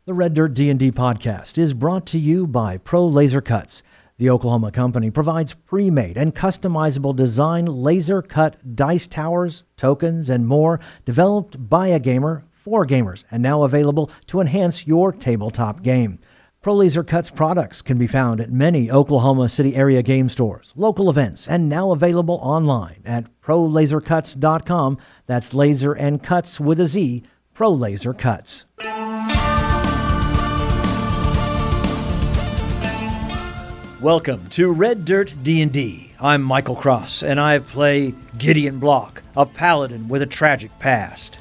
The Red Dirt D&D podcast is brought to you by Pro Laser Cuts. The Oklahoma company provides pre-made and customizable design laser-cut dice towers, tokens, and more developed by a gamer for gamers and now available to enhance your tabletop game. Pro Laser Cuts products can be found at many Oklahoma City area game stores, local events, and now available online at prolasercuts.com. That's laser and cuts with a Z, Pro Laser Cuts. Welcome to Red Dirt D&D. I'm Michael Cross, and I play Gideon Block, a paladin with a tragic past.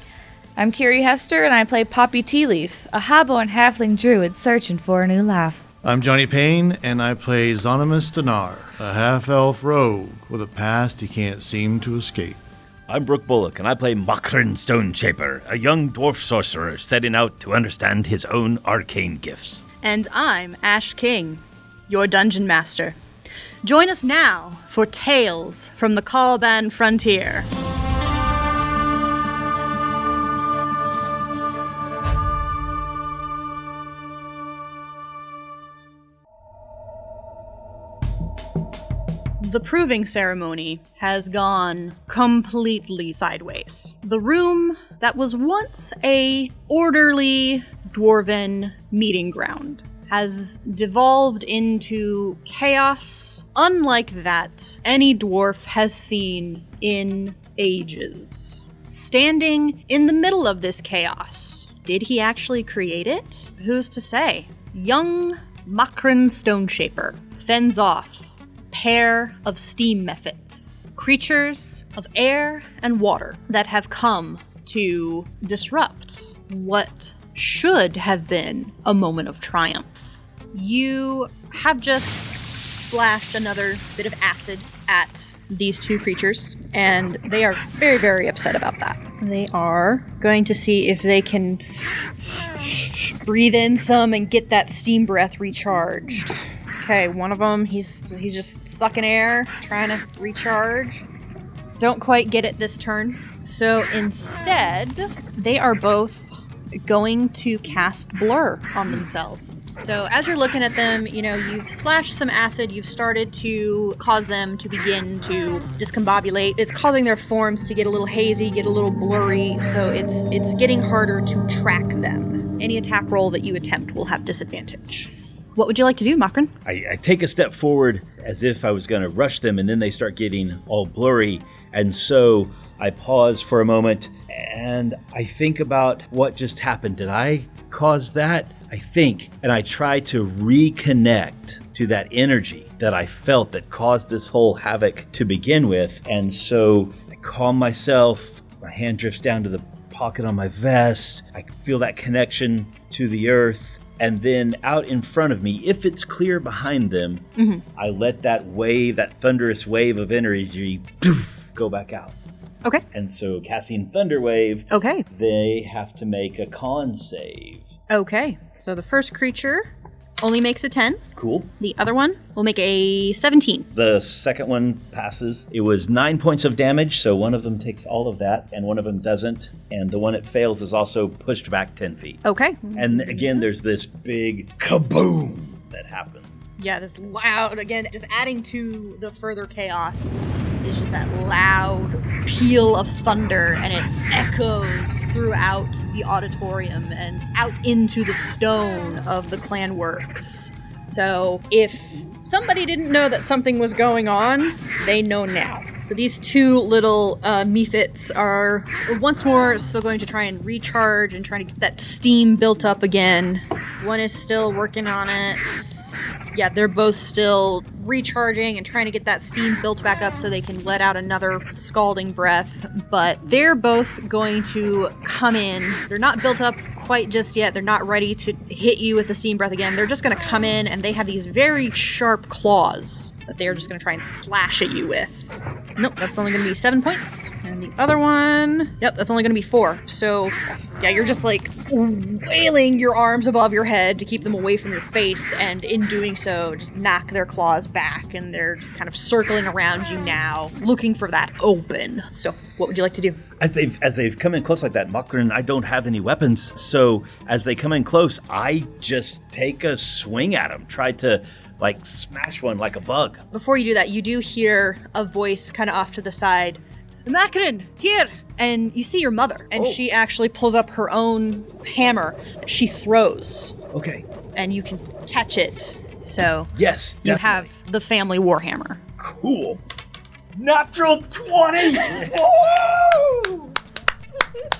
I'm Kiri Hester, and I play Poppy Tealeaf, a Habbo and Halfling Druid searching for a new life. I'm Johnny Payne, and I play Xonimus, a half-elf rogue with a past he can't seem to escape. I'm Brooke Bullock, and I play Mak'ren Stoneshaper, a young dwarf sorcerer setting out to understand his own arcane gifts. And I'm Ash King, your dungeon master. Join us now for Tales from the Caliban Frontier. The proving ceremony has gone completely sideways. The room that was once a orderly dwarven meeting ground has devolved into chaos unlike that any dwarf has seen in ages. Standing in the middle of this chaos, did he actually create it? Who's to say? Young Mak'ren Stoneshaper fends off pair of Steam Mephits, creatures of air and water that have come to disrupt what should have been a moment of triumph. You have just splashed another bit of acid at these two creatures, and they are very, very upset about that. They are going to see if they can breathe in some and get that steam breath recharged. Okay, one of them, he's just sucking air, trying to recharge. Don't quite get it this turn. So instead, they are both going to cast Blur on themselves. So as you're looking at them, you've splashed some acid, you've started to cause them to begin to discombobulate. It's causing their forms to get a little hazy, get a little blurry, so it's getting harder to track them. Any attack roll that you attempt will have disadvantage. What would you like to do, Mak'ren? I take a step forward as if I was going to rush them, and then they start getting all blurry. And so I pause for a moment, and I think about what just happened. Did I cause that? I think. And I try to reconnect to that energy that I felt that caused this whole havoc to begin with. And so I calm myself. My hand drifts down to the pocket on my vest. I feel that connection to the earth. And then out in front of me, if it's clear behind them, I let that wave, that thunderous wave of energy, go back out. Okay. And so casting Thunder Wave, okay, they have to make a con save. Okay. So the first creature only makes a 10. Cool. The other one will make a 17. The second one passes. It was 9 points of damage, so one of them takes all of that, and one of them doesn't. And the one that fails is also pushed back 10 feet. Okay. And again, there's this big kaboom that happens. Yeah, this loud, again, just adding to the further chaos is just that loud peal of thunder, and it echoes throughout the auditorium and out into the stone of the clan works. So if somebody didn't know that something was going on, they know now. So these two little Mephits are once more still going to try and recharge and try to get that steam built up again. One is still working on it. Yeah, they're both still recharging and trying to get that steam built back up so they can let out another scalding breath. But they're both going to come in. They're not built up quite just yet. They're not ready to hit you with the steam breath again. They're just going to come in, and they have these very sharp claws that they're just going to try and slash at you with. Nope, that's only going to be 7 points. And the other one, yep, that's only going to be 4. So, yeah, you're just like wailing your arms above your head to keep them away from your face, and in doing so, just knock their claws back, and they're just kind of circling around you now, looking for that open. So, what would you like to do? As they've come in close like that, Mak'ren, I don't have any weapons, so as they come in close, I just take a swing at them, try to like smash one like a bug. Before you do that, you do hear a voice kind of off to the side. Mak'ren, here! And you see your mother, and she actually pulls up her own hammer that she throws. Okay. And you can catch it. So yes, definitely. You have the family warhammer. Cool. Natural 20! Woo!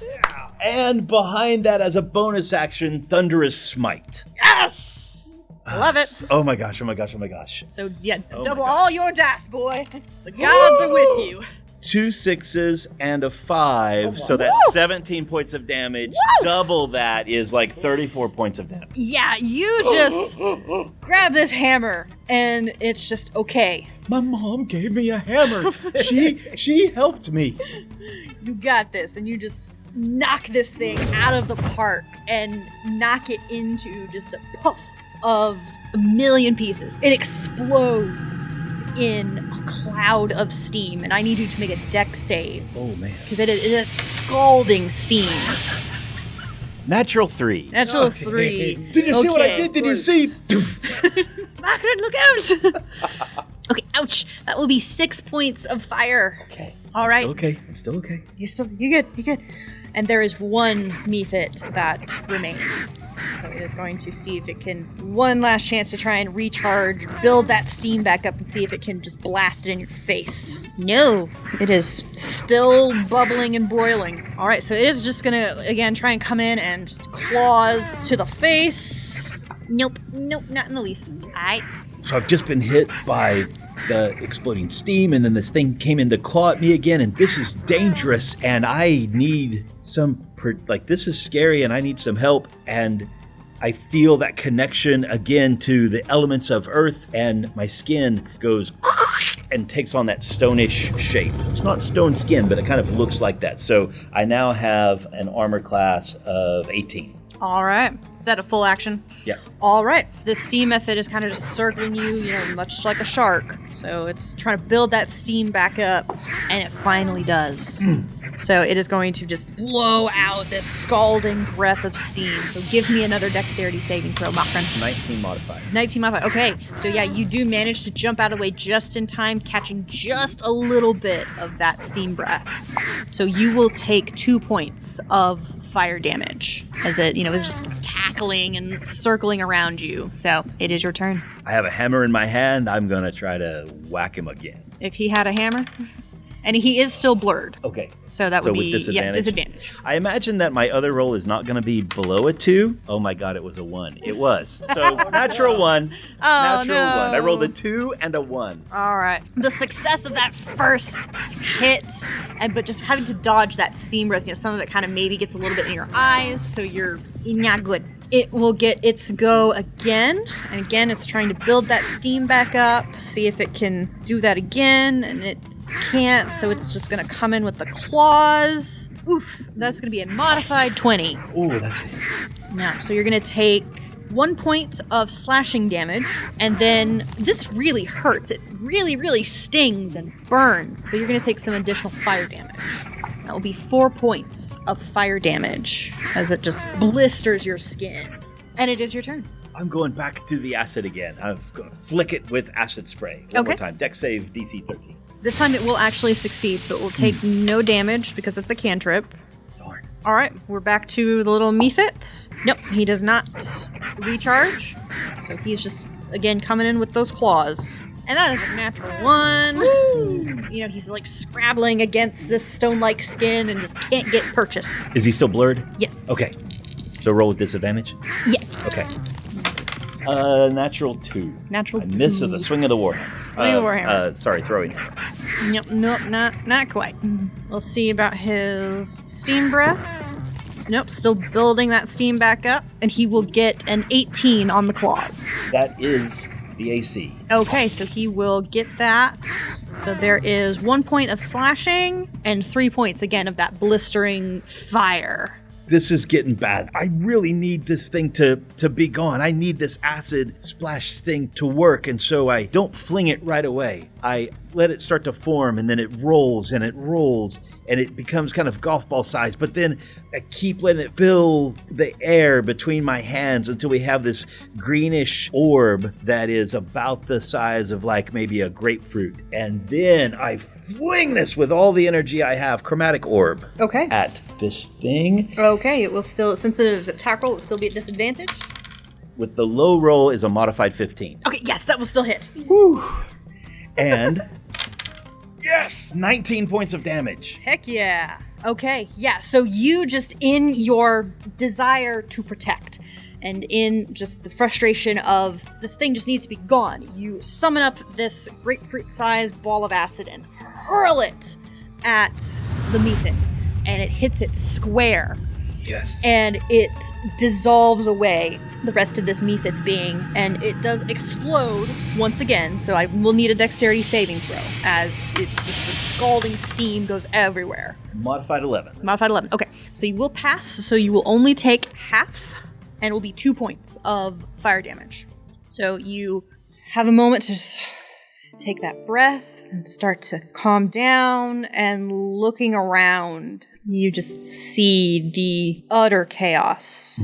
Yeah. And behind that, as a bonus action, Thunderous Smite. Yes! I love it. Oh my gosh, oh my gosh, oh my gosh. So yeah, double all your dice, boy. The gods are with you. 2 6s and a 5, so that's 17 points of damage. Woo! Double that is like 34 points of damage. Yeah, you just grab this hammer, and it's just okay. My mom gave me a hammer. She helped me. You got this, and you just knock this thing out of the park and knock it into just a puff of a million pieces. It explodes in a cloud of steam, and I need you to make a dex save. Oh man. Because it is scalding steam. Natural 3. Natural 3. Did you see what I did? Did you see? Mak'ren, look out! Okay, ouch. That will be 6 points of fire. Okay. All right. I'm still okay. You're good. And there is one Mephit that remains. So it is going to see if it can, one last chance to try and recharge, build that steam back up, and see if it can just blast it in your face. No, it is still bubbling and broiling. All right, so it is just gonna, again, try and come in and just claws to the face. Nope, not in the least. All right. So I've just been hit by the exploding steam, and then this thing came in to claw at me again, and this is dangerous, and I need this is scary, and I need some help, and I feel that connection again to the elements of earth, and my skin goes and takes on that stonish shape. It's not stone skin, but it kind of looks like that. So I now have an armor class of 18. All right. Is that a full action? Yeah. All right. The Steam Mephit is kind of just circling you, much like a shark. So it's trying to build that steam back up, and it finally does. So it is going to just blow out this scalding breath of steam. So give me another dexterity saving throw, Mak'ren. 19 modifier. 19 modifier. Okay. So yeah, you do manage to jump out of the way just in time, catching just a little bit of that steam breath. So you will take 2 points of fire damage as it, is just cackling and circling around you. So it is your turn. I have a hammer in my hand. I'm going to try to whack him again. If he had a hammer. And he is still blurred. Okay. So that would be disadvantage? Disadvantage. I imagine that my other roll is not going to be below a 2. Oh my god, it was a 1. It was. So natural 1. Oh, natural no. 1. I rolled a 2 and a 1. All right. The success of that first hit, but just having to dodge that steam breath, some of it kind of maybe gets a little bit in your eyes, so you're not good. It will get its go again, and again it's trying to build that steam back up, see if it can do that again, and it can't, so it's just going to come in with the claws. Oof, that's going to be a modified 20. Ooh, that's it. Now, so you're going to take 1 point of slashing damage, and then this really hurts. It really, really stings and burns, so you're going to take some additional fire damage. That will be 4 points of fire damage as it just blisters your skin. And it is your turn. I'm going back to the acid again. I'm going to flick it with acid spray. One more time. Dex save DC 13. This time it will actually succeed, so it will take no damage because it's a cantrip. Darn. All right, we're back to the little Mephit. Nope, he does not recharge. So he's just, again, coming in with those claws. And that is a natural 1. Woo! He's like scrabbling against this stone-like skin and just can't get purchase. Is he still blurred? Yes. Okay. So roll with disadvantage? Yes. Okay. Natural 2. Natural 2. I miss the swing of the warhammer. Swing of the warhammer. Sorry, throwing hammer. Nope, not quite. We'll see about his steam breath. Nope, still building that steam back up. And he will get an 18 on the claws. That is the AC. Okay, so he will get that. So there is 1 point of slashing and 3 points again of that blistering fire. This is getting bad. I really need this thing to be gone. I need this acid splash thing to work, and so I don't fling it right away. I let it start to form, and then it rolls, and it becomes kind of golf ball size, but then I keep letting it fill the air between my hands until we have this greenish orb that is about the size of like maybe a grapefruit. And then I fling this with all the energy I have, chromatic orb, Okay. at this thing. Okay, it will still, since it is attack roll, it will still be at disadvantage. With the low roll is a modified 15. Okay, yes, that will still hit. Woo! And yes, 19 points of damage. Heck yeah. Okay, yeah, so you just, in your desire to protect, and in just the frustration of this thing just needs to be gone, you summon up this grapefruit-sized ball of acid and hurl it at the Mephit, and it hits it square. Yes. And it dissolves away the rest of this Mephit's being, and it does explode once again, so I will need a dexterity saving throw, as it just the scalding steam goes everywhere. Modified 11. Modified 11. Okay, so you will pass, so you will only take half, and it will be 2 points of fire damage. So you have a moment to just take that breath and start to calm down, and looking around, you just see the utter chaos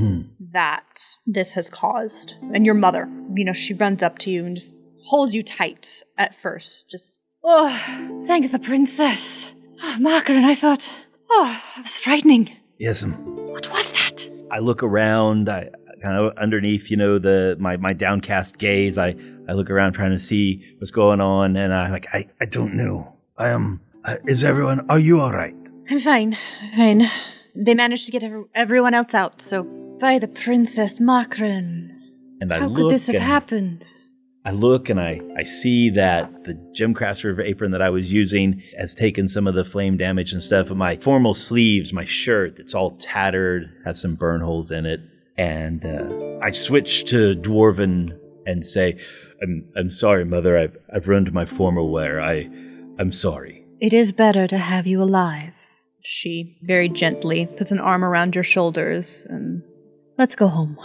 that this has caused. And your mother, she runs up to you and just holds you tight at first. Just, thank the princess. Mak'ren, I thought, it was frightening. Yes. What was that? I look around, I kind of underneath, my downcast gaze, I look around trying to see what's going on, and I'm like, I don't know. Are you all right? I'm fine. They managed to get everyone else out, so by the princess Mak'ren. And How could this have happened? I look and I see that the Gemcrafter apron that I was using has taken some of the flame damage and stuff. And my formal sleeves, my shirt, it's all tattered, has some burn holes in it. And I switch to Dwarven and say, I'm sorry, Mother. I've ruined my formal wear. I'm sorry. It is better to have you alive. She very gently puts an arm around your shoulders and let's go home.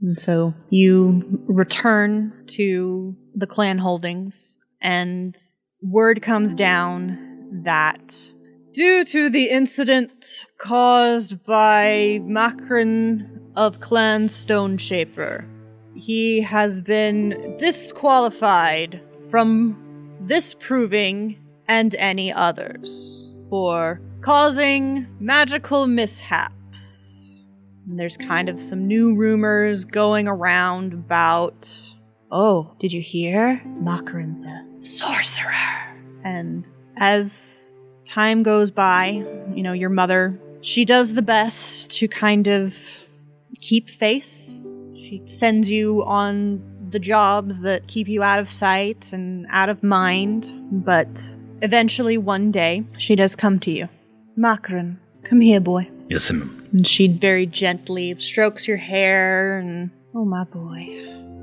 And so you return to the clan holdings, and word comes down that due to the incident caused by Mak'ren of Clan Stoneshaper, he has been disqualified from this proving and any others for causing magical mishaps. And there's kind of some new rumors going around about, did you hear? Mak'ren's a sorcerer. And as time goes by, your mother, she does the best to kind of keep face. She sends you on the jobs that keep you out of sight and out of mind, but eventually one day she does come to you. Mak'ren, come here, boy. Yes, ma'am. And she very gently strokes your hair and, oh my boy.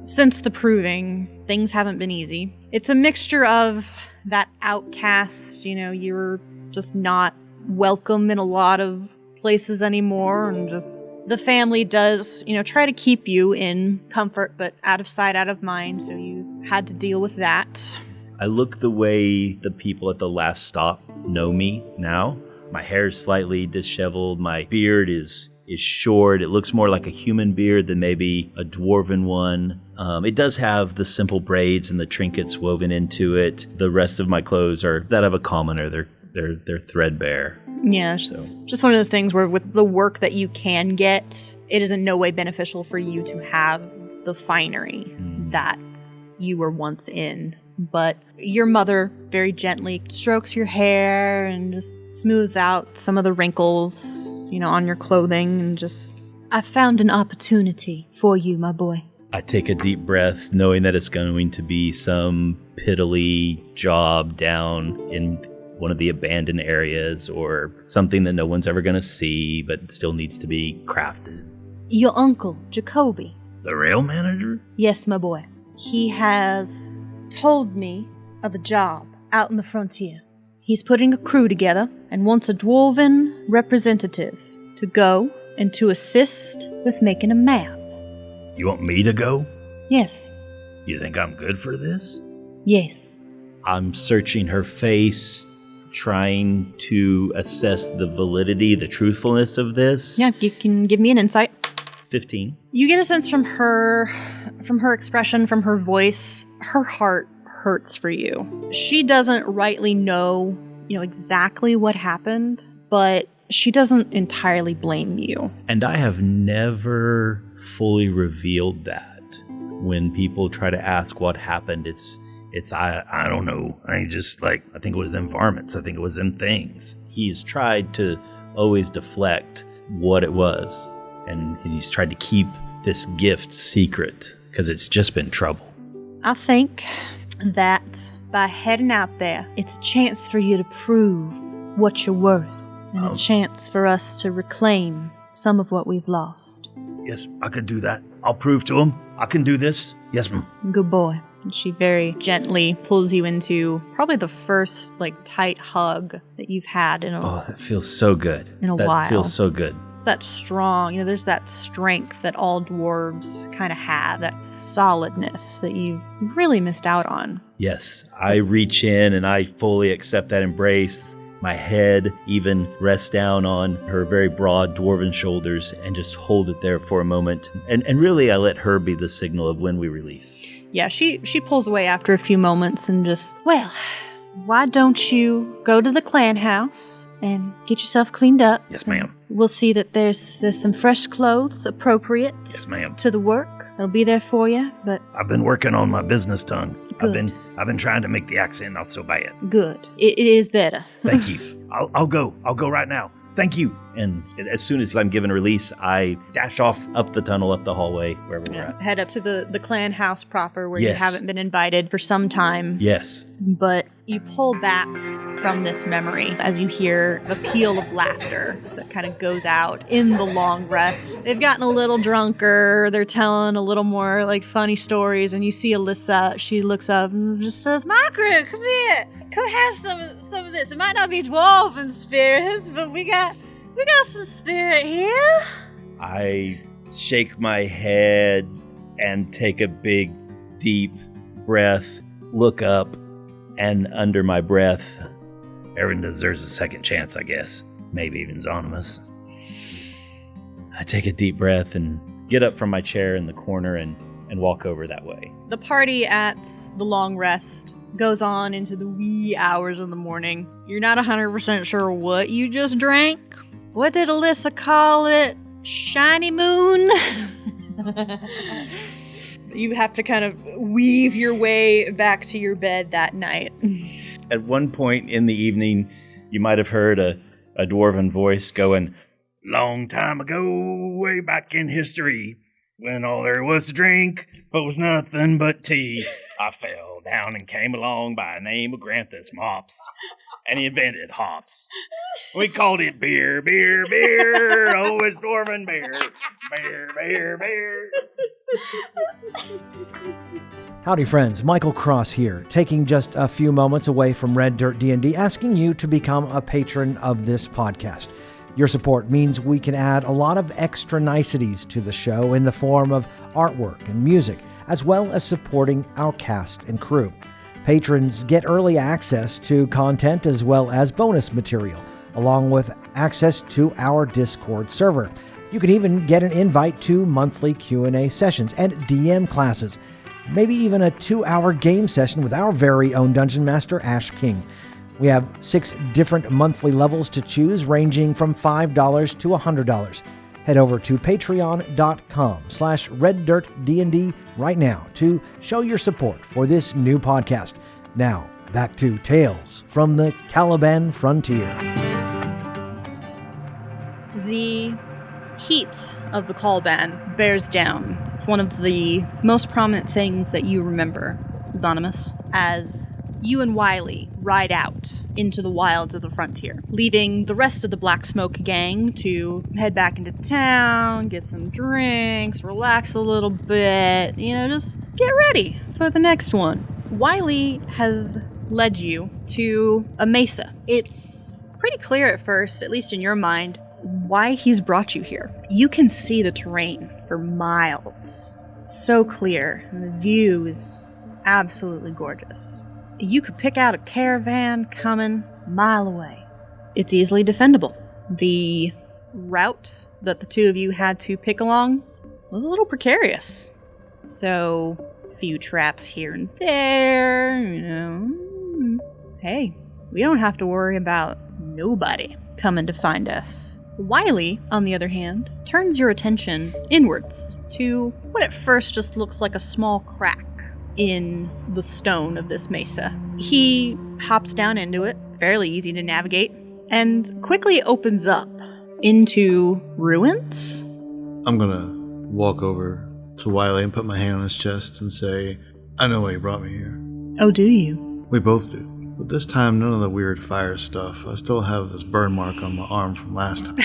Since the proving, things haven't been easy. It's a mixture of that outcast, you're just not welcome in a lot of places anymore, and just the family does, try to keep you in comfort, but out of sight, out of mind, so you had to deal with that. I look the way the people at the last stop know me now. My hair is slightly disheveled. My beard is short. It looks more like a human beard than maybe a dwarven one. It does have the simple braids and the trinkets woven into it. The rest of my clothes are that of a commoner. They're threadbare. Yeah, it's just one of those things where with the work that you can get, it is in no way beneficial for you to have the finery that you were once in. But your mother very gently strokes your hair and just smooths out some of the wrinkles, on your clothing, and just, I found an opportunity for you, my boy. I take a deep breath, knowing that it's going to be some piddly job down in one of the abandoned areas, or something that no one's ever going to see, but still needs to be crafted. Your uncle, Jacoby. The rail manager? Yes, my boy. He has told me of a job out in the frontier. He's putting a crew together and wants a dwarven representative to go and to assist with making a map. You want me to go? Yes. You think I'm good for this? Yes. I'm searching her face, trying to assess the validity, the truthfulness of this. Yeah, you can give me an insight. 15. You get a sense from her expression, from her voice, her heart hurts for you. She doesn't rightly know, exactly what happened, but she doesn't entirely blame you. And I have never fully revealed that. When people try to ask what happened, it's I don't know. I think it was them varmints. I think it was them things. He's tried to always deflect what it was. And he's tried to keep this gift secret because it's just been trouble. I think that by heading out there, it's a chance for you to prove what you're worth and a chance for us to reclaim some of what we've lost. Yes, I could do that. I'll prove to him. I can do this. Yes, ma'am. Good boy. And she very gently pulls you into probably the first, tight hug that you've had in a Oh, that feels so good. while. That feels so good. It's that strong, there's that strength that all dwarves kind of have, that solidness that you've really missed out on. Yes, I reach in and I fully accept that embrace. My head even rests down on her very broad dwarven shoulders and just hold it there for a moment. And really, I let her be the signal of when we release. Yeah, she pulls away after a few moments and just, well, why don't you go to the clan house and get yourself cleaned up? Yes, ma'am. We'll see that there's some fresh clothes appropriate Yes, ma'am. to the work. It'll be there for you, but I've been working on my business tongue. Good. I've been trying to make the accent not so bad. good. It is better. Thank you. I'll go. I'll go right now. Thank you. And as soon as I'm given release, I dash off up the tunnel, up the hallway, wherever we're at. Head up to the clan house proper where you Yes. haven't been invited for some time. Yes. But you pull back from this memory as you hear a peal of laughter that kind of goes out in the long rest. They've gotten a little drunker. They're telling a little more funny stories, and you see Alyssa. She looks up and just says, "Mak'ren, come here. Come have some of this. It might not be dwarven spirits, but we got some spirit here." I shake my head and take a big, deep breath, look up, and under my breath, everyone deserves a second chance, I guess. Maybe even Xonimus. I take a deep breath and get up from my chair in the corner and walk over that way. The party at the long rest goes on into the wee hours of the morning. You're not 100% sure what you just drank. What did Alyssa call it? Shiny moon? You have to kind of weave your way back to your bed that night. At one point in the evening, you might have heard a dwarven voice going, "Long time ago, way back in history, when all there was to drink was nothing but tea, I fell down and came along by the name of Granthus Mops, and he invented hops. We called it beer, beer, beer, oh, it's dwarven beer, beer, beer, beer." Howdy friends, Michael Cross here, taking just a few moments away from Red Dirt D&D, asking you to become a patron of this podcast. Your support means we can add a lot of extra niceties to the show in the form of artwork and music, as well as supporting our cast and crew. Patrons get early access to content as well as bonus material, along with access to our Discord server. You can even get an invite to monthly Q&A sessions and DM classes, maybe even a 2-hour game session with our very own Dungeon Master, Ash King. We have 6 different monthly levels to choose, ranging from $5 to $100. Head over to patreon.com/reddirtdnd right now to show your support for this new podcast. Now, back to Tales from the Caliban Frontier. The heat of the Caliban bears down. It's one of the most prominent things that you remember, Xonimus, as you and Wiley ride out into the wilds of the frontier, leaving the rest of the Black Smoke gang to head back into town, get some drinks, relax a little bit, just get ready for the next one. Wiley has led you to a mesa. It's pretty clear at first, at least in your mind, why he's brought you here. You can see the terrain for miles. So clear, and the view is absolutely gorgeous. You could pick out a caravan coming a mile away. It's easily defendable. The route that the two of you had to pick along was a little precarious. So, a few traps here and there, Hey, we don't have to worry about nobody coming to find us. Wiley, on the other hand, turns your attention inwards to what at first just looks like a small crack in the stone of this mesa. He hops down into it, fairly easy to navigate, and quickly opens up into ruins. I'm gonna walk over to Wiley and put my hand on his chest and say, I know why you brought me here. Oh, do you? We both do. But this time, none of the weird fire stuff. I still have this burn mark on my arm from last time.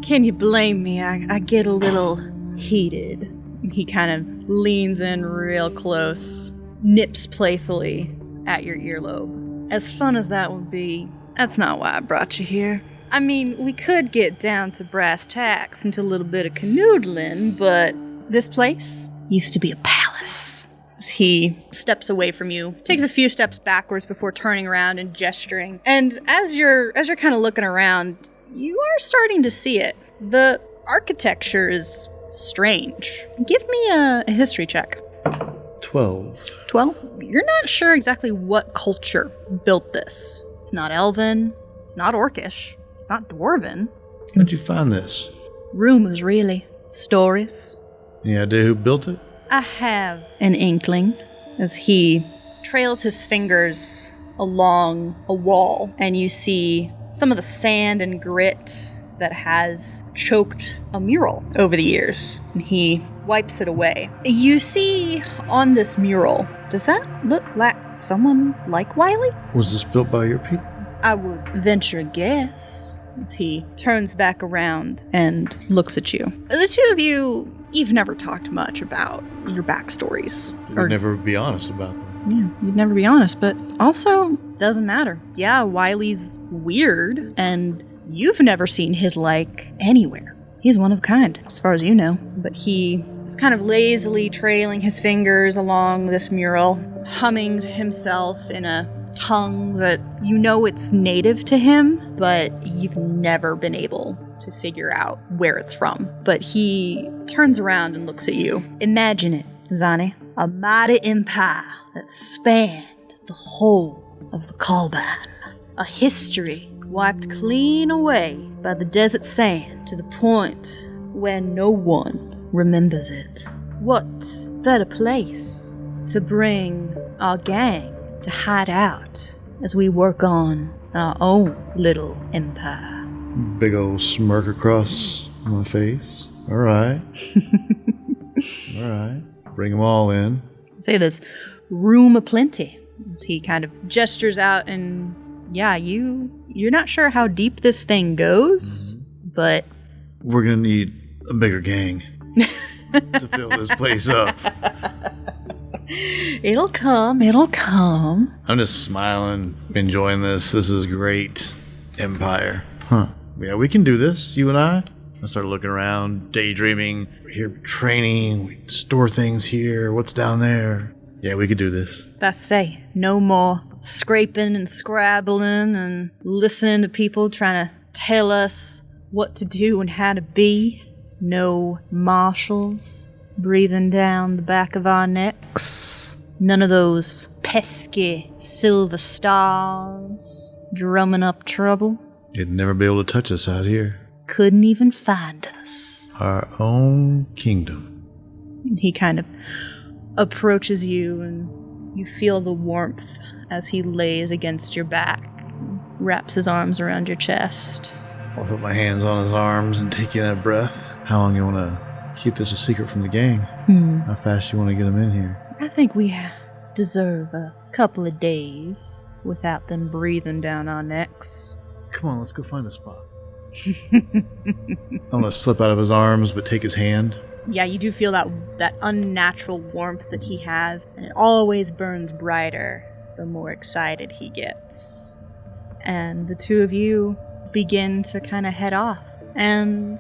Can you blame me? I get a little heated. He kind of leans in real close, nips playfully at your earlobe. As fun as that would be, that's not why I brought you here. I mean, we could get down to brass tacks into a little bit of canoodling, but this place used to be a palace. As he steps away from you, takes a few steps backwards before turning around and gesturing. And as you're kind of looking around, you are starting to see it. The architecture is strange. Give me a history check. 12. 12? You're not sure exactly what culture built this. It's not Elven. It's not Orcish. It's not Dwarven. How'd you find this? Rumors, really. Stories. Any idea who built it? I have an inkling, as he trails his fingers along a wall, and you see some of the sand and grit that has choked a mural over the years, and he wipes it away. You see on this mural, does that look like someone like Wiley? Was this built by your people? I would venture a guess, as he turns back around and looks at you. The two of you, you've never talked much about your backstories. You'd never be honest about them. Yeah, you'd never be honest, but also, doesn't matter. Yeah, Wiley's weird, and you've never seen his like anywhere. He's one of a kind, as far as you know. But he is kind of lazily trailing his fingers along this mural, humming to himself in a tongue that you know it's native to him, but you've never been able to figure out where it's from. But he turns around and looks at you. Imagine it, Zani. A mighty empire that spanned the whole of the Kalban. A history wiped clean away by the desert sand to the point where no one remembers it. What better place to bring our gang to hide out as we work on our own little empire? Big old smirk across my face. All right. All right. Bring them all in. Say this room aplenty, as he kind of gestures out, and yeah, you're not sure how deep this thing goes, but we're gonna need a bigger gang to fill this place up. It'll come. I'm just smiling, enjoying this. This is great. Empire. Huh. Yeah, we can do this, you and I. I started looking around, daydreaming. We're here training, we store things here. What's down there? Yeah, we could do this. That's say, no more scraping and scrabbling and listening to people trying to tell us what to do and how to be. No marshals breathing down the back of our necks. None of those pesky silver stars drumming up trouble. You'd never be able to touch us out here. Couldn't even find us. Our own kingdom. He kind of approaches you, and you feel the warmth as he lays against your back, wraps his arms around your chest. I'll put my hands on his arms and take in a breath. How long you want to keep this a secret from the gang? How fast you want to get them in here? I think we deserve a couple of days without them breathing down our necks. Come on, let's go find a spot. I'm going to slip out of his arms, but take his hand Yeah, you do feel that unnatural warmth that he has, and it always burns brighter the more excited he gets. And the two of you begin to kind of head off, and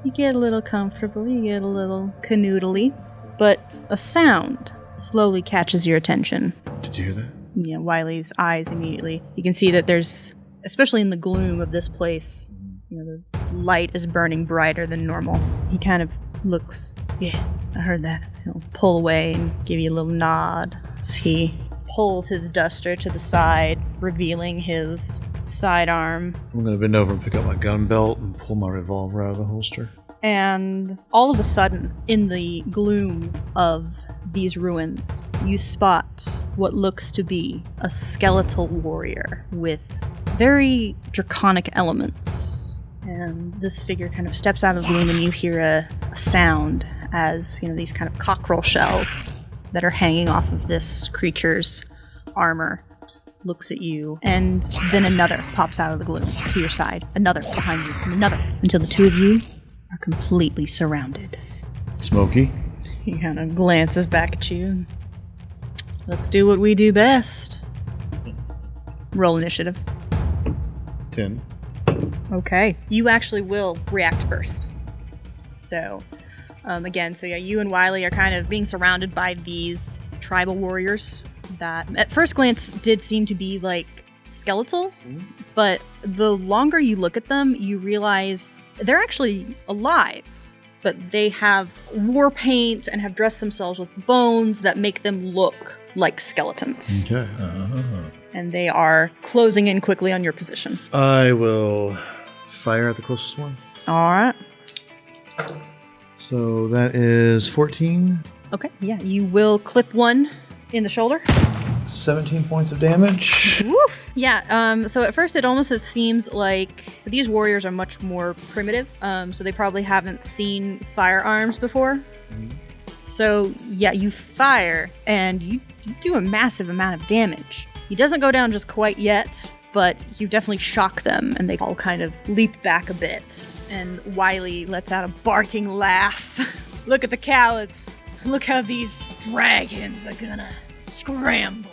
you get a little comfortable, you get a little canoodly, but a sound slowly catches your attention. Did you hear that? Yeah, Wiley's eyes immediately. You can see that there's, especially in the gloom of this place, the light is burning brighter than normal. He kind of looks, yeah, I heard that. He'll pull away and give you a little nod as he pulled his duster to the side, revealing his sidearm. I'm going to bend over and pick up my gun belt and pull my revolver out of the holster. And all of a sudden, in the gloom of these ruins, you spot what looks to be a skeletal warrior with very draconic elements. And this figure kind of steps out of the gloom, and you hear a sound as, these kind of cockerel shells that are hanging off of this creature's armor just looks at you. And then another pops out of the gloom to your side, another behind you, and another, until the two of you are completely surrounded. Smokey? He kind of glances back at you. Let's do what we do best. Roll initiative. 10. Okay. You actually will react first. So, you and Wiley are kind of being surrounded by these tribal warriors that at first glance did seem to be like skeletal, but the longer you look at them, you realize they're actually alive, but they have war paint and have dressed themselves with bones that make them look like skeletons. Okay. And they are closing in quickly on your position. I will fire at the closest one. All right. So that is 14. Okay, yeah, you will clip one in the shoulder. 17 points of damage. Woof. Yeah, so at first it almost seems like these warriors are much more primitive, so they probably haven't seen firearms before. So, yeah, you fire, and you do a massive amount of damage. He doesn't go down just quite yet, but you definitely shock them, and they all kind of leap back a bit. And Wiley lets out a barking laugh. Look at the cowards. Look how these dragons are gonna scramble.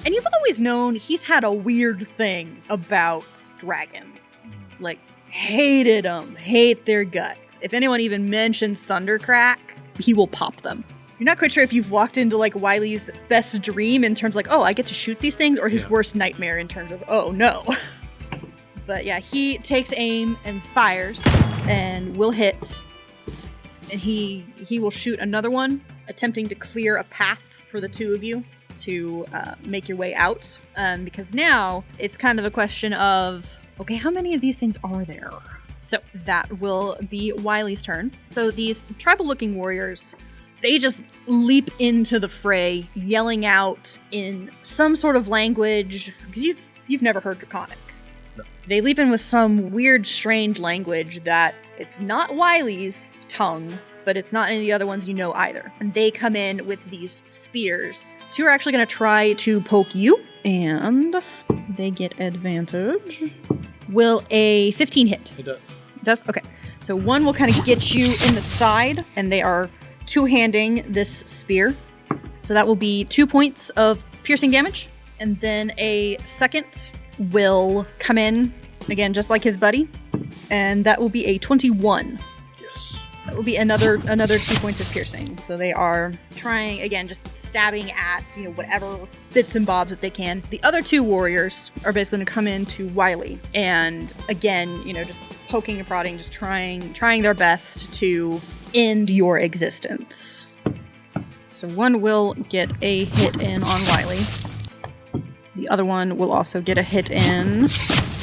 And you've always known he's had a weird thing about dragons. Like, hated them, hate their guts. If anyone even mentions Thundercrack, he will pop them. You're not quite sure if you've walked into, like, Wiley's best dream in terms of, like, oh, I get to shoot these things, or his worst nightmare in terms of, oh, no. But, yeah, he takes aim and fires and will hit. And he will shoot another one, attempting to clear a path for the two of you to make your way out. Because now it's kind of a question of, okay, how many of these things are there? So that will be Wiley's turn. So these tribal-looking warriors, they just leap into the fray, yelling out in some sort of language, because you've never heard Draconic. No. They leap in with some weird, strange language that it's not Wiley's tongue, but it's not any of the other ones you know either. And they come in with these spears. Two are actually going to try to poke you, and they get advantage. Will a 15 hit? It does. It does? Okay. So one will kind of get you in the side, and they are two-handing this spear. So that will be 2 points of piercing damage. And then a second will come in, again, just like his buddy. And that will be a 21. Yes. That will be another 2 points of piercing. So they are trying, again, just stabbing at, whatever bits and bobs that they can. The other two warriors are basically going to come in to Wiley. And again, just poking and prodding, just trying their best to end your existence. So one will get a hit in on Wiley. The other one will also get a hit in.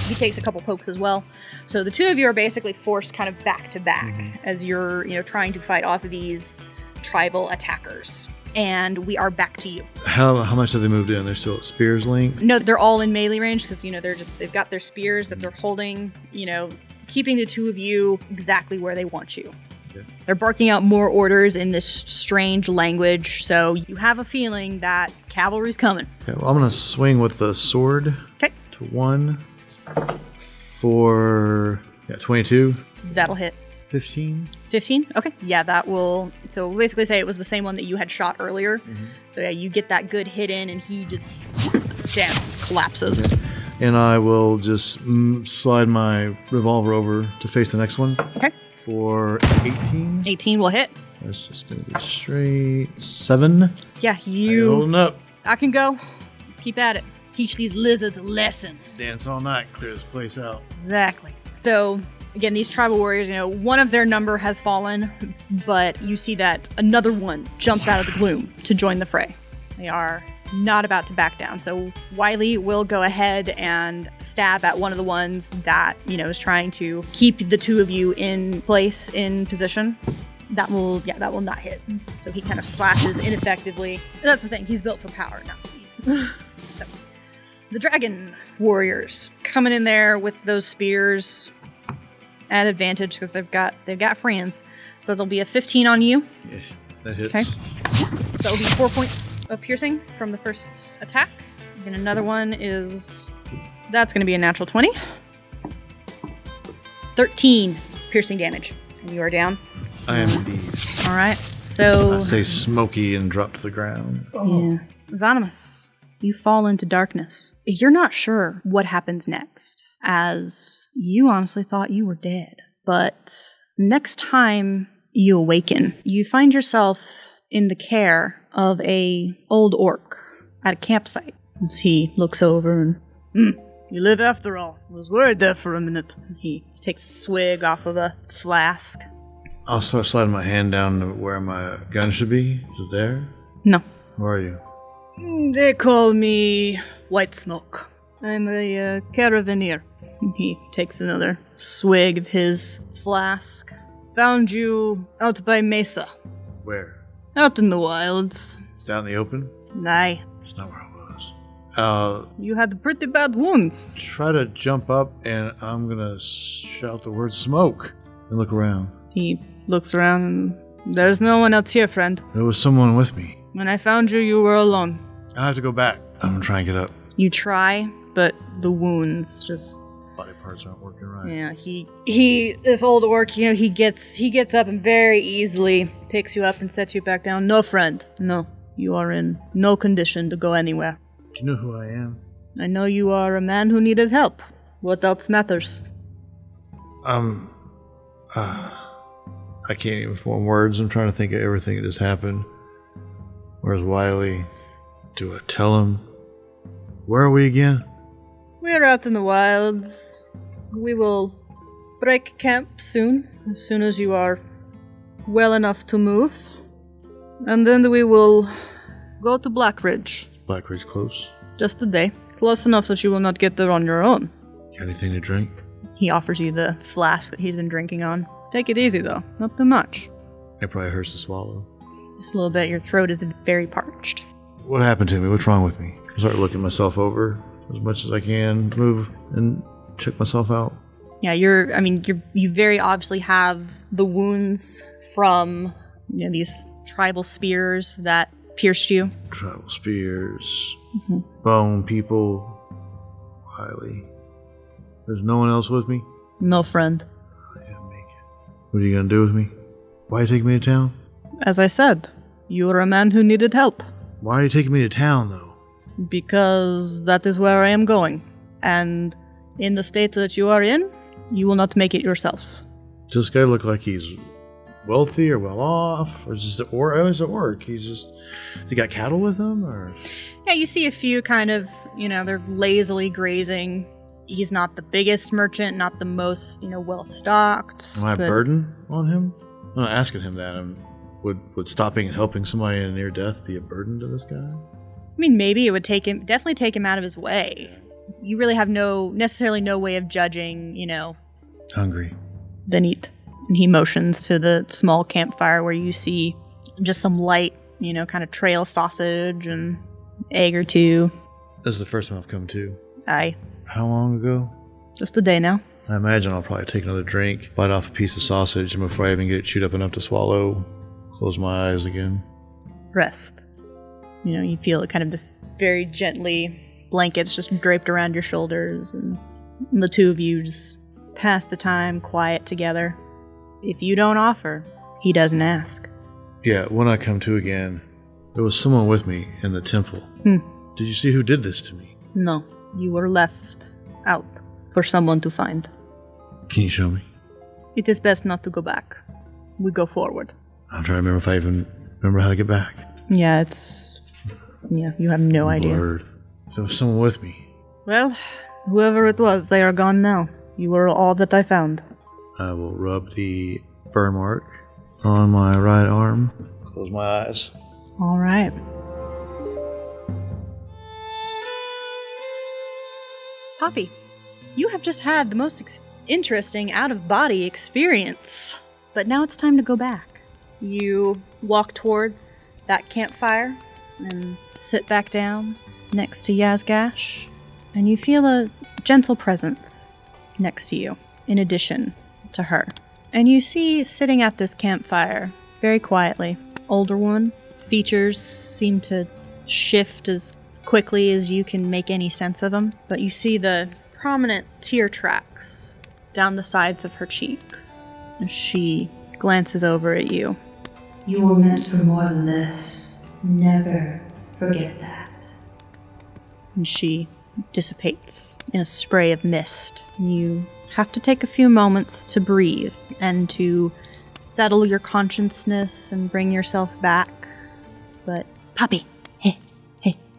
He takes a couple pokes as well. So the two of you are basically forced kind of back to back as you're, trying to fight off of these tribal attackers. And we are back to you. How much have they moved in? They're still at spear's length? No, they're all in melee range because, they've got their spears that they're holding, keeping the two of you exactly where they want you. Okay. They're barking out more orders in this strange language, so you have a feeling that cavalry's coming. Okay, well, I'm going to swing with the sword. Okay. To 1 for 22. That'll hit. 15. 15? Okay. Yeah, that will... So we'll basically say it was the same one that you had shot earlier. Mm-hmm. So yeah, you get that good hit in, and he just down, collapses. Okay. And I will just slide my revolver over to face the next one. Okay. For 18. 18 will hit. That's just going to be straight 7. Yeah, you... Holding up. I can go. Keep at it. Teach these lizards a lesson. Dance all night, clear this place out. Exactly. So, again, these tribal warriors, one of their number has fallen, but you see that another one jumps out of the gloom to join the fray. They are not about to back down. So Wiley will go ahead and stab at one of the ones that, is trying to keep the two of you in place, in position. That will not hit. So he kind of slashes ineffectively. That's the thing, he's built for power, not speed. So, the dragon warriors coming in there with those spears at advantage because they've got friends. So there'll be a 15 on you. Yeah, that hits. Okay. That will be 4 points of piercing from the first attack. And another one that's going to be a natural 20. 13 piercing damage. And you are down. I am indeed. All right. So I say smoky and drop to the ground. Yeah. Xonimus, you fall into darkness. You're not sure what happens next, as you honestly thought you were dead. But next time you awaken, you find yourself in the care of a old orc at a campsite. As he looks over and, you live after all. I was worried there for a minute. He takes a swig off of a flask. I'll start sliding my hand down to where my gun should be. Is it there? No. Where are you? They call me White Smoke. I'm a caravaneer. He takes another swig of his flask. Found you out by Mesa. Where? Out in the wilds. It's out in the open? Aye. It's not where I was. You had pretty bad wounds. Try to jump up, and I'm gonna shout the word smoke and look around. He looks around and there's no one else here, friend. There was someone with me. When I found you, you were alone. I have to go back. I'm gonna try and get up. You try, but the wounds just... Body parts aren't working right. Yeah, this old orc, he gets up and very easily picks you up and sets you back down. No, friend. No. You are in no condition to go anywhere. Do you know who I am? I know you are a man who needed help. What else matters? I can't even form words. I'm trying to think of everything that just happened. Where's Wiley? Do I tell him? Where are we again? We're out in the wilds. We will break camp soon as you are well enough to move. And then we will go to Blackridge. Blackridge close? Just a day. Close enough that you will not get there on your own. Got anything to drink? He offers you the flask that he's been drinking on. Take it easy, though. Not too much. It probably hurts to swallow. Just a little bit. Your throat is very parched. What happened to me? What's wrong with me? I start looking myself over as much as I can, move and check myself out. Yeah, you very obviously have the wounds from these tribal spears that pierced you. Tribal spears, bone people, Wiley. There's no one else with me? No friend. I can't make it. What are you gonna do with me? Why are you taking me to town? As I said, you were a man who needed help. Why are you taking me to town, though? Because that is where I am going. And in the state that you are in, you will not make it yourself. Does this guy look like he's wealthy or well off? Or is this an orc? He's he got cattle with him? Or yeah, you see a few kind of, they're lazily grazing. He's not the biggest merchant, not the most, well-stocked. Am I a burden on him? I'm not asking him that. Would stopping and helping somebody in near death be a burden to this guy? I mean, maybe it would definitely take him out of his way. You really have necessarily no way of judging, Hungry. Then eat. And he motions to the small campfire where you see just some light, kind of trail sausage and egg or two. This is the first time I've come to. Aye. How long ago? Just a day now. I imagine I'll probably take another drink, bite off a piece of sausage, and before I even get it chewed up enough to swallow, close my eyes again. Rest. You feel kind of this very gently blankets just draped around your shoulders, and the two of you just pass the time quiet together. If you don't offer, he doesn't ask. Yeah, when I come to again, there was someone with me in the temple. Did you see who did this to me? No, you were left out for someone to find. Can you show me? It is best not to go back. We go forward. I'm trying to remember if I even remember how to get back. Yeah, you have no idea. Blurred. There was someone with me. Well, whoever it was, they are gone now. You were all that I found. I will rub the burn mark on my right arm. Close my eyes. All right. Poppy, you have just had the most interesting out-of-body experience. But now it's time to go back. You walk towards that campfire and sit back down next to Yazgash, and you feel a gentle presence next to you, in addition to her. And you see, sitting at this campfire, very quietly, older woman. Features seem to shift as quickly as you can make any sense of them, but you see the prominent tear tracks down the sides of her cheeks as she glances over at you. You were meant for more than this. Never forget that. And she dissipates in a spray of mist. You have to take a few moments to breathe and to settle your consciousness and bring yourself back. But, Poppy, hey,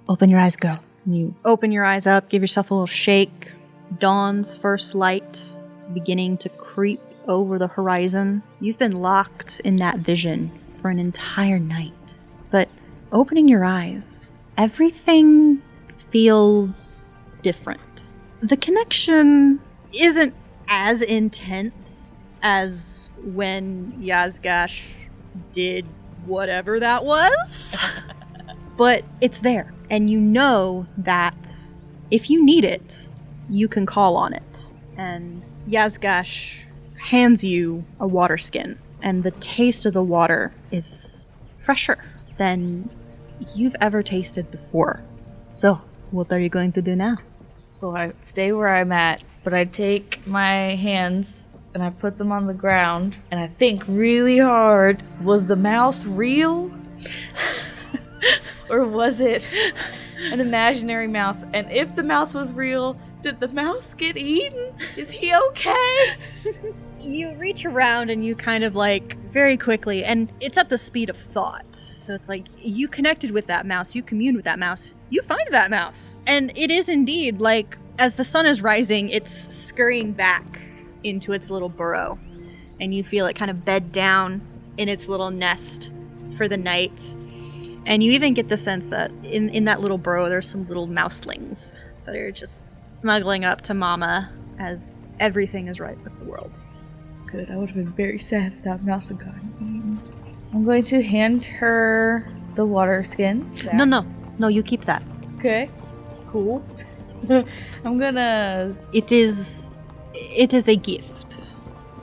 open your eyes, girl. you open your eyes up, give yourself a little shake. Dawn's first light is beginning to creep over the horizon. You've been locked in that vision for an entire night. But opening your eyes, everything feels different. The connection isn't as intense as when Yazgash did whatever that was, but it's there. And you know that if you need it, you can call on it. And Yazgash hands you a water skin, and the taste of the water is fresher than you've ever tasted before. So, what are you going to do now? So I stay where I'm at, but I take my hands and I put them on the ground and I think really hard. Was the mouse real? Or was it an imaginary mouse? And if the mouse was real, did the mouse get eaten? Is he okay? You reach around and you kind of like very quickly, and it's at the speed of thought. So it's like you connected with that mouse, you communed with that mouse, you find that mouse. And it is indeed like as the sun is rising, it's scurrying back into its little burrow. And you feel it kind of bed down in its little nest for the night. And you even get the sense that in that little burrow there's some little mouselings that are just snuggling up to Mama as everything is right with the world. Good, I would have been very sad if that mouse had gotten eaten. I'm going to hand her the water skin. back. No, you keep that. Okay. Cool. I'm gonna... It is a gift.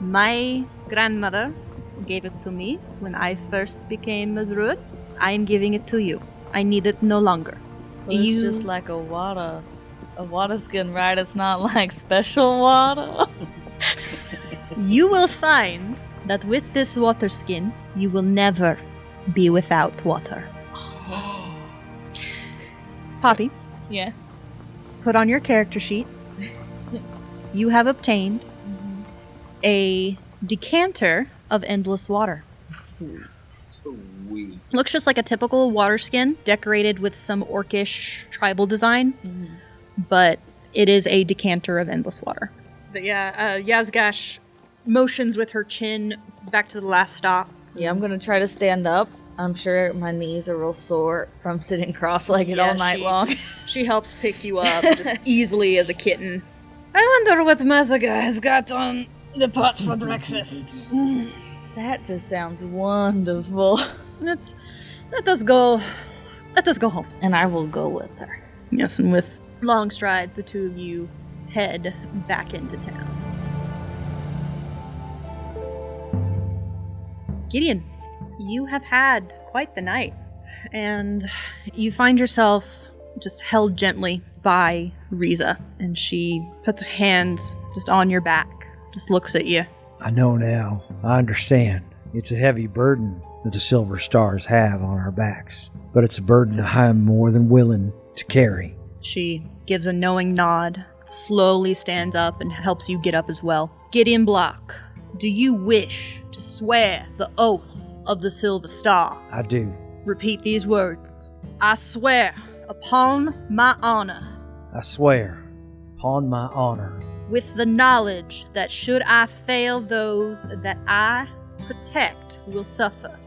My grandmother gave it to me when I first became a druid. I am giving it to you. I need it no longer. Well, it's just like a water skin, right? It's not like special water. You will find that with this water skin, you will never be without water. Poppy, Yeah. put on your character sheet. You have obtained a decanter of endless water. Sweet. Looks just like a typical water skin, decorated with some orcish tribal design, but it is a decanter of endless water. But yeah, Yazgash motions with her chin back to the last stop. Yeah, I'm gonna try to stand up. I'm sure my knees are real sore from sitting cross-legged Yeah, all night long. She helps pick you up just easily as a kitten. I wonder what Mazaga has got on the pot for breakfast. That just sounds wonderful. Let us go home. And I will go with her. Yes, and with long strides, the two of you head back into town. Gideon, you have had quite the night, and you find yourself just held gently by Riza, and she puts a hand just on your back, just looks at you. I know now. I understand. It's a heavy burden that the Silver Stars have on our backs, but it's a burden I am more than willing to carry. She gives a knowing nod, slowly stands up, and helps you get up as well. Gideon Block, do you wish to swear the oath of the Silver Star? I do. Repeat these words. I swear upon my honor. I swear upon my honor. With the knowledge that should I fail, those that I protect will suffer.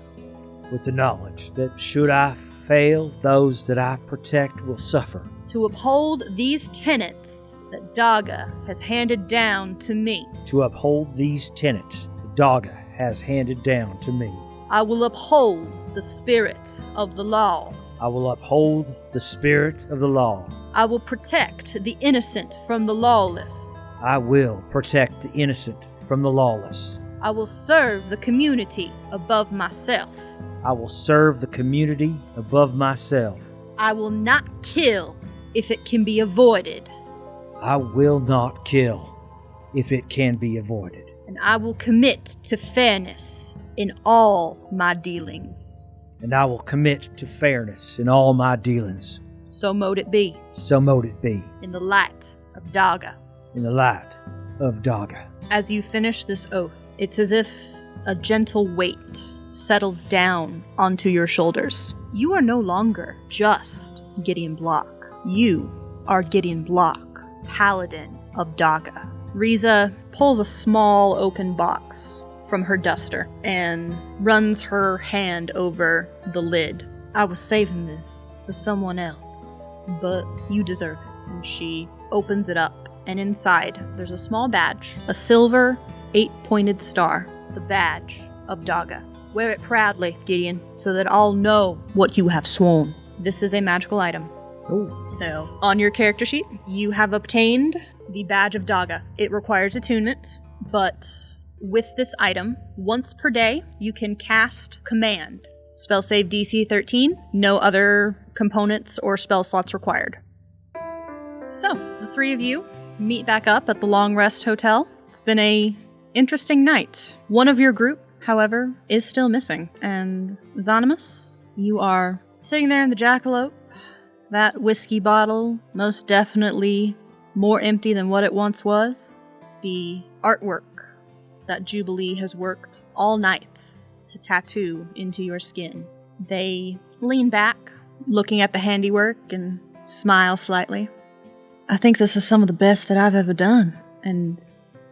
With the knowledge that should I fail, those that I protect will suffer. To uphold these tenets that Daga has handed down to me. To uphold these tenets that Daga has handed down to me. I will uphold the spirit of the law. I will uphold the spirit of the law. I will protect the innocent from the lawless. I will protect the innocent from the lawless. I will serve the community above myself. I will serve the community above myself. I will not kill if it can be avoided. I will not kill if it can be avoided. And I will commit to fairness in all my dealings. And I will commit to fairness in all my dealings. So mote it be. So mote it be. In the light of Daga. In the light of Daga. As you finish this oath, it's as if a gentle weight settles down onto your shoulders. You are no longer just Gideon Block. You are Gideon Block, Paladin of Daga. Riza pulls a small oaken box from her duster and runs her hand over the lid. I was saving this for someone else, but you deserve it. And she opens it up, and inside there's a small badge, a silver 8-pointed star, the badge of Daga. Wear it proudly, Gideon, so that all know what you have sworn. This is a magical item. Oh. So, on your character sheet, you have obtained the badge of Daga. It requires attunement, but with this item, once per day, you can cast Command. Spell save DC 13, no other components or spell slots required. So, the three of you meet back up at the Long Rest Hotel. It's been a interesting night. One of your group, however, is still missing, and Xonimus, you are sitting there in the jackalope. That whiskey bottle, most definitely more empty than what it once was. The artwork that Jubilee has worked all night to tattoo into your skin. They lean back, looking at the handiwork, and smile slightly. I think this is some of the best that I've ever done. And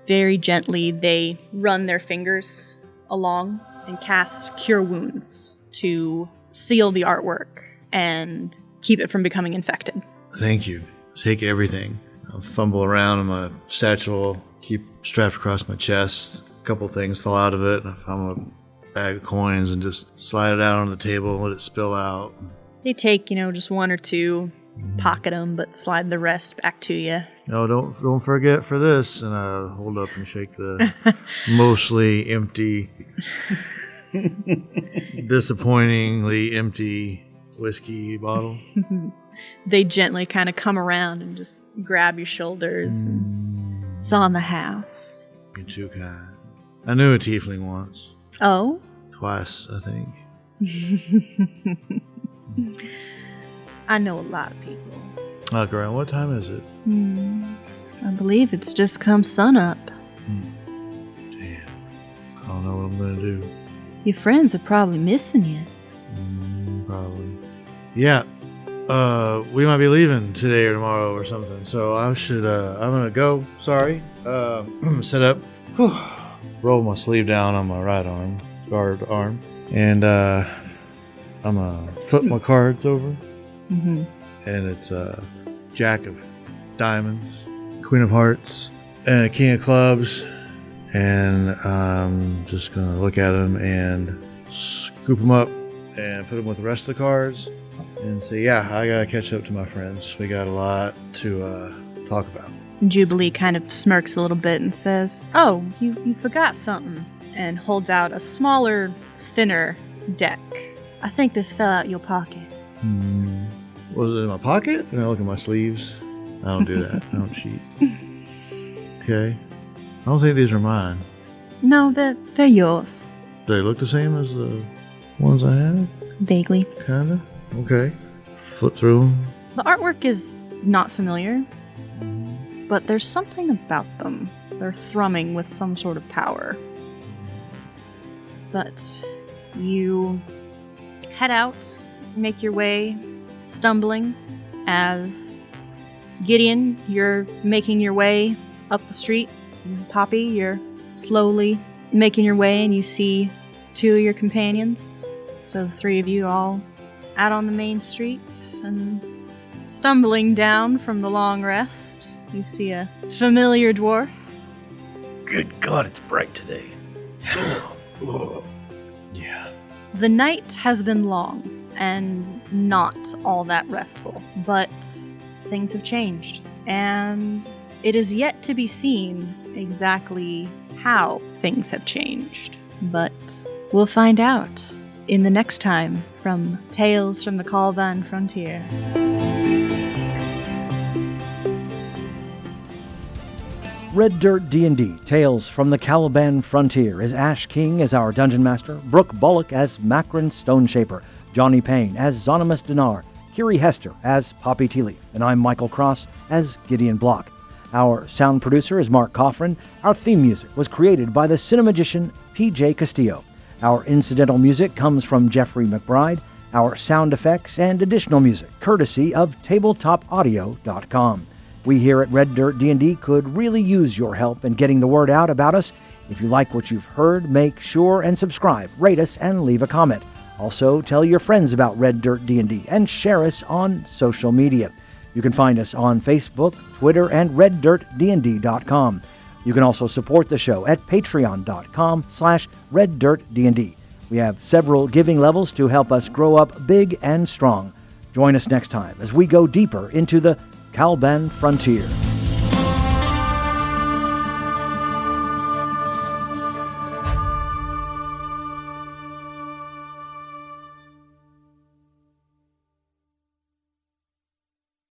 very gently, they run their fingers along and cast Cure Wounds to seal the artwork and keep it from becoming infected. Thank you. Take everything. I'll fumble around in my satchel, keep strapped across my chest. A couple things fall out of it. I found a bag of coins and just slide it out on the table and let it spill out. They take, just one or two, pocket them, but slide the rest back to you. No, don't forget for this. And I hold up and shake the mostly empty, disappointingly empty whiskey bottle. They gently kind of come around and just grab your shoulders. And it's on the house. You're too kind. I knew a tiefling once. Oh? Twice, I think. I know a lot of people. Grant, what time is it? I believe it's just come sunup. Damn. I don't know what I'm going to do. Your friends are probably missing you. Probably. Yeah. We might be leaving today or tomorrow or something. So I should, I'm going to go. Sorry. I'm going to set up. Roll my sleeve down on my right arm. Guard arm. And, I'm going to flip my cards over. Mm-hmm. And it's Jack of Diamonds, Queen of Hearts, and a King of Clubs. And I'm just going to look at them and scoop them up and put them with the rest of the cards and say, yeah, I got to catch up to my friends. We got a lot to talk about. Jubilee kind of smirks a little bit and says, oh, you forgot something, and holds out a smaller, thinner deck. I think this fell out your pocket. Was it in my pocket? And I look at my sleeves. I don't do that. I don't cheat. Okay. I don't think these are mine. No, they're yours. Do they look the same as the ones I had? Vaguely. Kinda. Okay. Flip through them. The artwork is not familiar, but there's something about them. They're thrumming with some sort of power. But you head out, make your way, stumbling, as Gideon, you're making your way up the street. Poppy, you're slowly making your way, and you see two of your companions. So the three of you all out on the main street, and stumbling down from the long rest, you see a familiar dwarf. Good God, it's bright today. Yeah. The night has been long and not all that restful, but things have changed, and it is yet to be seen exactly how things have changed. But we'll find out in the next time from Tales from the Calaban Frontier. Red Dirt D&D, Tales from the Calaban Frontier, is Ash King as our Dungeon Master, Brooke Bullock as Mak'ren Stoneshaper, Johnny Payne as Xonimus Dinar, Kiri Hester as Poppy Tealeaf, and I'm Michael Cross as Gideon Block. Our sound producer is Mark Coughran. Our theme music was created by the cinemagician P.J. Castillo. Our incidental music comes from Jeffrey McBride. Our sound effects and additional music courtesy of tabletopaudio.com. We here at Red Dirt D&D could really use your help in getting the word out about us. If you like what you've heard, make sure and subscribe, rate us, and leave a comment. Also, tell your friends about Red Dirt D&D and share us on social media. You can find us on Facebook, Twitter, and reddirtdnd.com. You can also support the show at patreon.com/reddirtdnd. We have several giving levels to help us grow up big and strong. Join us next time as we go deeper into the Calaban Frontier.